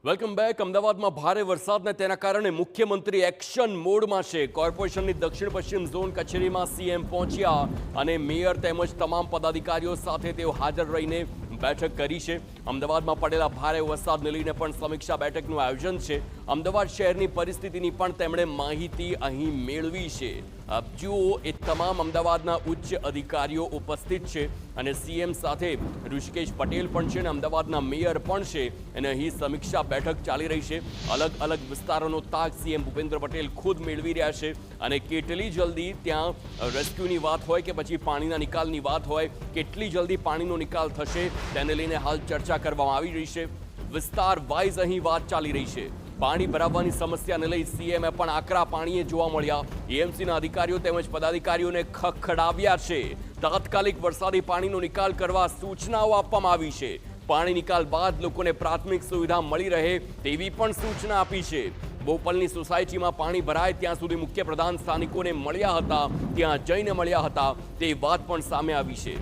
Welcome back. અમદાવાદમાં ભારે વરસાદને તેના કારણે મુખ્યમંત્રી એક્શન મોડમાં છે। કોર્પોરેશનની દક્ષિણ પશ્ચિમ ઝોન કચેરીમાં સીએમ પહોંચ્યા અને મેયર તેમજ તમામ પદાધિકારીઓ સાથે તેઓ હાજર રહીને બેઠક કરી છે। અમદાવાદમાં પડેલા ભારે વરસાદને લઈને પણ સમીક્ષા બેઠકનું આયોજન છે। અમદાવાદ શહેરની પરિસ્થિતિની પણ તેમણે માહિતી અહીં મેળવી છે। આપ જુઓ, એ તમામ અમદાવાદના ઉચ્ચ અધિકારીઓ ઉપસ્થિત છે અને સીએમ સાથે ઋષિકેશ પટેલ પણ છે અને અમદાવાદના મેયર પણ છે અને અહીં સમીક્ષા બેઠક ચાલી રહી છે। અલગ અલગ વિસ્તારોનો તાગ સીએમ ભૂપેન્દ્ર પટેલ ખુદ મેળવી રહ્યા છે અને કેટલી જલ્દી ત્યાં રેસ્ક્યુની વાત હોય કે પછી પાણીના નિકાલની વાત હોય, કેટલી જલ્દી પાણીનો નિકાલ થશે તેને લઈને હાલ ચર્ચા કરવામાં આવી રહી છે। વિસ્તાર વાઇઝ અહીં વાત ચાલી રહી છે। પાણી ભરાવવાની સમસ્યાને લઈ સીએમએ પણ આકરા પાણીએ જોવા મળ્યા। એએમસીના અધિકારીઓ તેમજ પદાધિકારીઓને ખખડાવ્યા છે। તાત્કાલિક વરસાદી પાણીનો નિકાલ કરવા સૂચનાઓ આપવામાં આવી છે। પાણી નિકાલ બાદ લોકોને પ્રાથમિક સુવિધા મળી રહે તેવી પણ સૂચના આપી છે। બોપલની સોસાયટીમાં પાણી ભરાય ત્યાં સુધી મુખ્યપ્રધાન સ્થાનિકોને મળ્યા હતા, ત્યાં જઈને મળ્યા હતા તે વાત પણ સામે આવી છે।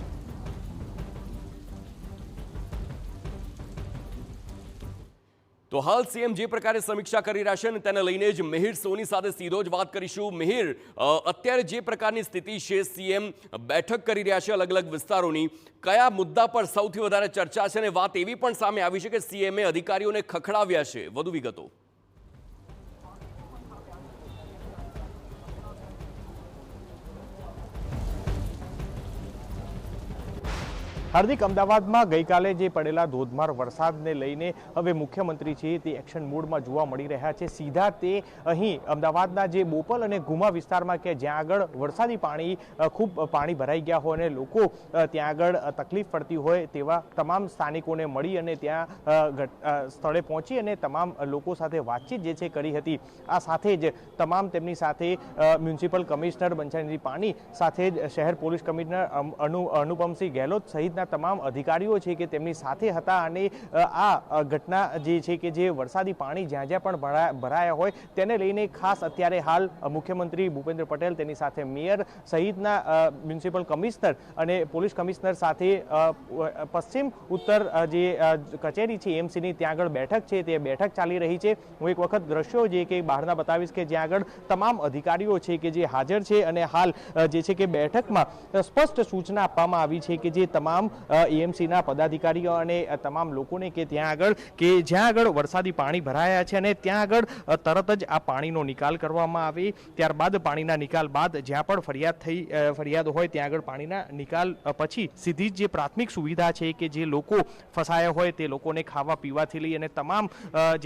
તો હાલ સીએમ જે પ્રકારે સમીક્ષા કરી રહ્યા છે અને તેને લઈને જ મિહિર સોની સાથે સીધો જ વાત કરીશું। મિહિર, અત્યારે જે પ્રકારની સ્થિતિ છે, સીએમ બેઠક કરી રહ્યા છે અલગ અલગ વિસ્તારોની, કયા મુદ્દા પર સૌથી વધારે ચર્ચા છે અને વાત એવી પણ સામે આવી છે કે સીએમએ અધિકારીઓને ખખડાવ્યા છે? વધુ વિગતો। હાર્દિક, અમદાવાદમાં ગઈકાલે જે પડેલા ધોધમાર વરસાદને લઈને હવે મુખ્યમંત્રી છે તે એક્શન મોડમાં જોવા મળી રહ્યા છે। સીધા તે અહીં અમદાવાદના જે બોપલ અને ગુમા વિસ્તારમાં કે જ્યાં આગળ વરસાદી પાણી ખૂબ પાણી ભરાઈ ગયા હોય અને લોકો ત્યાં આગળ તકલીફ પડતી હોય તેવા તમામ સ્થાનિકોને મળી અને ત્યાં સ્થળે પહોંચી અને તમામ લોકો સાથે વાતચીત જે છે કરી હતી। આ સાથે જ તમામ તેમની સાથે મ્યુનિસિપલ કમિશનર બંછાનિધિ પાની સાથે જ શહેર પોલીસ કમિશનર અનુપમસિંહ ગેહલોત સહિતના તમામ અધિકારીઓ છે કે તેમની સાથે હતા અને આ ઘટના જે છે કે જે વરસાદી પાણી જ્યાં જ્યાં પણ ભરાયા હોય તેને લઈને ખાસ અત્યારે હાલ મુખ્યમંત્રી ભૂપેન્દ્ર પટેલ, તેની સાથે મેયર સહિતના મ્યુનિસિપલ કમિશનર અને પોલીસ કમિશનર સાથે પશ્ચિમ ઉત્તર જે કચેરી છે એએમસીની ત્યાં આગળ બેઠક છે તે બેઠક ચાલી રહી છે। હું એક વખત દ્રશ્યો જે કે બહારના બતાવીશ કે જ્યાં આગળ તમામ અધિકારીઓ છે કે જે હાજર છે અને હાલ જે છે કે બેઠકમાં સ્પષ્ટ સૂચના આપવામાં આવી છે કે જે તમામ એએમસીના પદાધિકારીઓ અને તમામ લોકોને કે ત્યાં આગળ કે જ્યાં આગળ વરસાદી પાણી ભરાયા છે અને ત્યાં આગળ તરત જ આ પાણીનો નિકાલ કરવામાં આવે। ત્યારબાદ પાણીના નિકાલ બાદ જ્યાં પણ ફરિયાદ હોય ત્યાં આગળ પાણીના નિકાલ પછી સીધી જ જે પ્રાથમિક સુવિધા છે કે જે લોકો ફસાયા હોય તે લોકોને ખાવા પીવાથી લઈ અને તમામ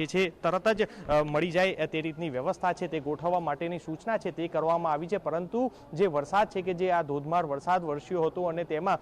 જે છે તરત જ મળી જાય તે રીતની વ્યવસ્થા છે તે ગોઠવવા માટેની સૂચના છે તે કરવામાં આવી છે। પરંતુ જે વરસાદ છે કે જે આ ધોધમાર વરસાદ વરસ્યો હતો અને તેમાં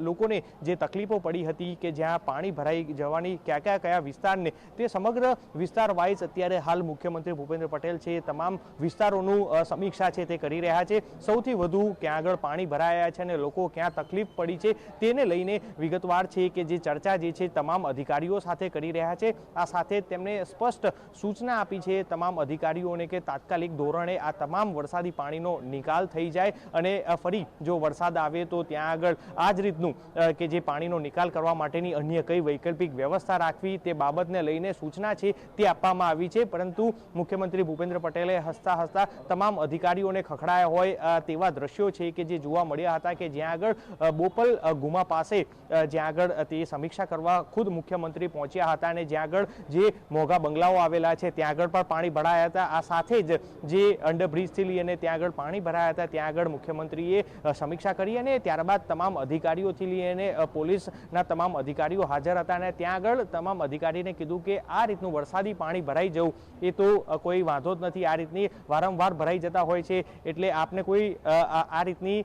લોકોને જે તકલીફો પડી હતી કે જ્યાં પાણી ભરાઈ જવાની કયા વિસ્તારને તે સમગ્ર વિસ્તાર વાઇઝ અત્યારે હાલ મુખ્યમંત્રી ભૂપેન્દ્ર પટેલ છે તમામ વિસ્તારોનું સમીક્ષા છે તે કરી રહ્યા છે। સૌથી વધુ ક્યાં આગળ પાણી ભરાયા છે અને લોકો ક્યાં તકલીફ પડી છે તેને લઈને વિગતવાર છે કે જે ચર્ચા જે છે તમામ અધિકારીઓ સાથે કરી રહ્યા છે। આ સાથે તેમણે સ્પષ્ટ સૂચના આપી છે તમામ અધિકારીઓને કે તાત્કાલિક ધોરણે આ તમામ વરસાદી પાણીનો નિકાલ થઈ જાય અને ફરી જો વરસાદ આવે તો ત્યાં આગળ આ જ રીતનું કે જે પાણીનો નિકાલ કરવા માટેની અન્ય કઈ વૈકલ્પિક વ્યવસ્થા રાખવી તે બાબતને લઈને સૂચના છે તે આપવામાં આવી છે। પરંતુ મુખ્યમંત્રી ભૂપેન્દ્ર પટેલે હસતા તમામ અધિકારીઓને ખખડાયા હોય તેવા દ્રશ્યો છે કે જે જોવા મળ્યા હતા કે જ્યાં આગળ બોપલ ગુમા પાસે જ્યાં આગળ તે સમીક્ષા કરવા ખુદ મુખ્યમંત્રી પહોંચ્યા હતા અને જ્યાં આગળ જે મોંઘા બંગલાઓ આવેલા છે ત્યાં આગળ પણ પાણી ભરાયા હતા। આ સાથે જ જે અંડરબ્રિજથી લઈ અને ત્યાં આગળ પાણી ભરાયા હતા ત્યાં આગળ મુખ્યમંત્રીએ સમીક્ષા કરી અને ત્યારબાદ તમામ અધિકારીઓથી લઈને પોલીસના તમામ અધિકારીઓ હાજર હતા અને ત્યાં આગળ તમામ અધિકારીને કીધું કે આ રીતનું વરસાદી પાણી ભરાઈ જવું એ તો કોઈ વાંધો જ નથી। આ રીતની વારંવાર ભરાઈ જતા હોય છે એટલે આપને કોઈ આ રીતની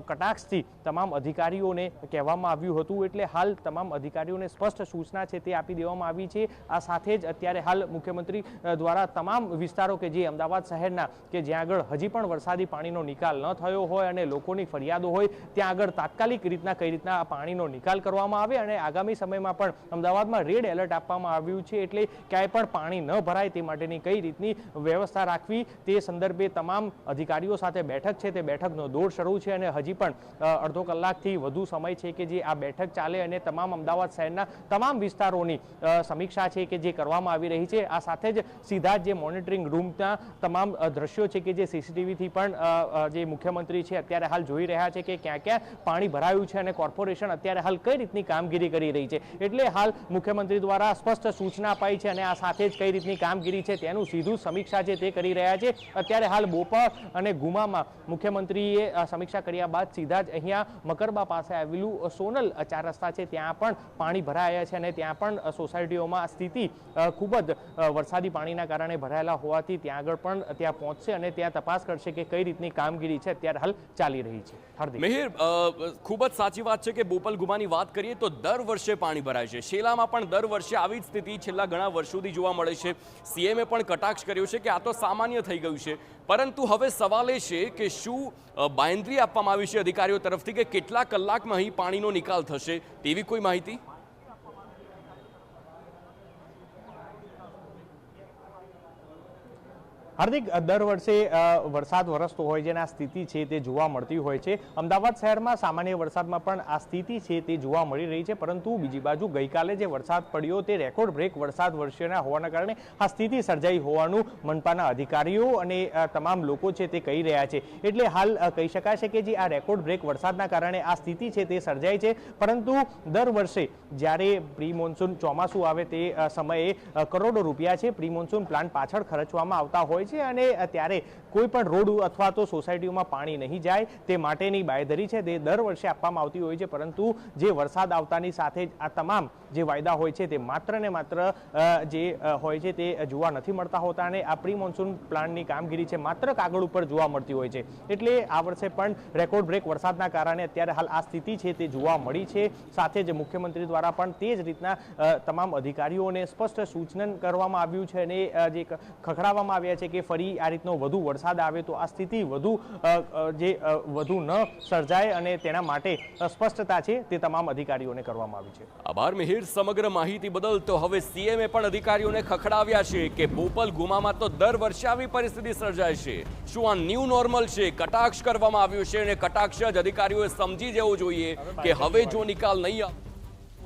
કટાક્ષથી તમામ અધિકારીઓને કહેવામાં આવ્યું હતું એટલે હાલ તમામ અધિકારીઓને સ્પષ્ટ સૂચના છે તે આપી દેવામાં આવી છે। આ સાથે જ અત્યારે હાલ મુખ્યમંત્રી દ્વારા તમામ વિસ્તારો કે જે અમદાવાદ શહેરના કે જ્યાં આગળ હજી પણ વરસાદી પાણીનો નિકાલ ન થયો હોય અને લોકોની ફરિયાદો હોય ત્યાં આગળ તાત્કાલિક રીતના કઈ રીતના પાણીનો નિકાલ કરવામાં આવે અને આગામી સમયમાં પણ અમદાવાદમાં રેડ એલર્ટ આપવામાં આવ્યું છે, એટલે ક્યાંય પણ પાણી ન ભરાય તે માટેની કઈ રીતની વ્યવસ્થા રાખવી તે સંદર્ભે તમામ અધિકારીઓ સાથે બેઠક છે તે બેઠકનો દોર શરૂ છે અને હજી પણ અડધો કલાકથી વધુ સમય છે કે જે આ બેઠક ચાલે અને તમામ અમદાવાદ શહેરના તમામ વિસ્તારોની સમીક્ષા છે કે જે કરવામાં આવી રહી છે. આ સાથે જ સીધા જે મોનિટરિંગ રૂમના તમામ દ્રશ્યો છે કે જે સીસીટીવીથી પણ જે મુખ્યમંત્રી છે અત્યારે હાલ જોઈ રહ્યા છે કે ક્યાં ક્યાં પાણી ભરાયું છે અને કોર્પોરેશન અત્યારે હાલ કઈ રીતની કામગીરી કરી રહી છે. એટલે હાલ મુખ્યમંત્રી દ્વારા સ્પષ્ટ સૂચના અપાઈ છે અને આ સાથે જ કઈ રીતની કામગીરી છે તેનું સીધું સમીક્ષા છે તે કરી રહ્યા છે. અત્યારે હાલ બોપલ અને ગુમામાં મુખ્યમંત્રીએ સમીક્ષા કર્યા બાદ સીધા જ અહીંયા મકરબા પાસે આવેલું સોનલ 4 રસ્તા છે ત્યાં પણ પાણી ભરાયા છે અને ત્યાં પણ સોસાયટીઓમાં સ્થિતિ ખૂબ જ વરસાદી પાણીના કારણે ભરાયેલા હોવાથી ત્યાં આગળ પણ ત્યાં પહોંચશે અને ત્યાં તપાસ કરશે કે કઈ રીતની કામગીરી છે અત્યારે હાલ ચાલી રહી છે. હાર્દિક મિહિર, ખૂબ જ સાચી વાત છે કે બોપલ ગુમાની વાત કરીએ તો દર વર્ષે પાણી ભરાય છે. શેલામાં પણ દર વર્ષે આવી જ સ્થિતિ છેલ્લા ઘણા વર્ષોથી જોવા મળે છે. સીએમએ પણ કટાક્ષ કર્યો છે કે આ તો સામાન્ય થઈ ગયું છે, પરંતુ હવે સવાલ એ છે કે શું બાંયધરી આપવામાં આવી છે અધિકારીઓ તરફથી કે કેટલા કલાકમાં અહીં પાણીનો નિકાલ થશે તેવી કોઈ માહિતી? હાર્દિક, દર વર્ષે વરસાદ વરસતો હોય જેના સ્થિતિ છે તે જોવા મળતી હોય છે. અમદાવાદ શહેરમાં સામાન્ય વરસાદમાં પણ આ સ્થિતિ છે તે જોવા મળી રહી છે, પરંતુ બીજી બાજુ ગઈકાલે જે વરસાદ પડ્યો તે રેકોર્ડ બ્રેક વરસાદ વરસ્યાના હોવાના કારણે આ સ્થિતિ સર્જાઈ હોવાનું મનપાના અધિકારીઓ અને તમામ લોકો છે તે કહી રહ્યા છે. એટલે હાલ કહી શકાય છે કે જે આ રેકોર્ડ બ્રેક વરસાદના કારણે આ સ્થિતિ છે તે સર્જાય છે, પરંતુ દર વર્ષે જ્યારે પ્રી મોન્સૂન ચોમાસું આવે તે સમયે કરોડો રૂપિયા છે પ્રી મોન્સૂન પ્લાન પાછળ ખર્ચવામાં આવતા હોય છે અને ત્યારે કોઈ પણ રોડ અથવા તો સોસાયટીઓમાં પાણી નહીં જાય તે માટેની બાંયધરી છે તે દર વર્ષે આપવામાં આવતી હોય છે, પરંતુ જે વરસાદ આવતાની સાથે જ આ તમામ જે વાયદા હોય છે તે માત્ર ને માત્ર જે હોય છે તે જોવા નથી મળતા હોતા અને આ પ્રી મોન્સૂન પ્લાનની કામગીરી છે માત્ર કાગળ ઉપર જોવા મળતી હોય છે. એટલે આ વર્ષે પણ રેકોર્ડ બ્રેક વરસાદના કારણે અત્યારે હાલ આ સ્થિતિ છે તે જોવા મળી છે. સાથે જ મુખ્યમંત્રી દ્વારા પણ તે જ રીતના તમામ અધિકારીઓને સ્પષ્ટ સૂચન કરવામાં આવ્યું છે અને જે ખખડાવવામાં આવ્યા છે કે ફરી આ રીતનો વધુ વરસાદ આવે તો આ સ્થિતિ વધુ ન સર્જાય અને તેના માટે સ્પષ્ટતા છે તે તમામ અધિકારીઓને કરવામાં આવી છે. આભાર મિહિર, સમગ્ર માહિતી બદલ. તો હવે સીએમએ પણ અધિકારીઓને ખખડાવ્યા છે કે બોપલ ગુમામાં તો દર વર્ષે આવી પરિસ્થિતિ સર્જાય છે. શું આ ન્યૂ નોર્મલ છે? કટાક્ષ કરવામાં આવ્યું છે અને કટાક્ષ જ અધિકારીઓએ સમજી જવું જોઈએ કે હવે જો નિકાલ નહીં આવે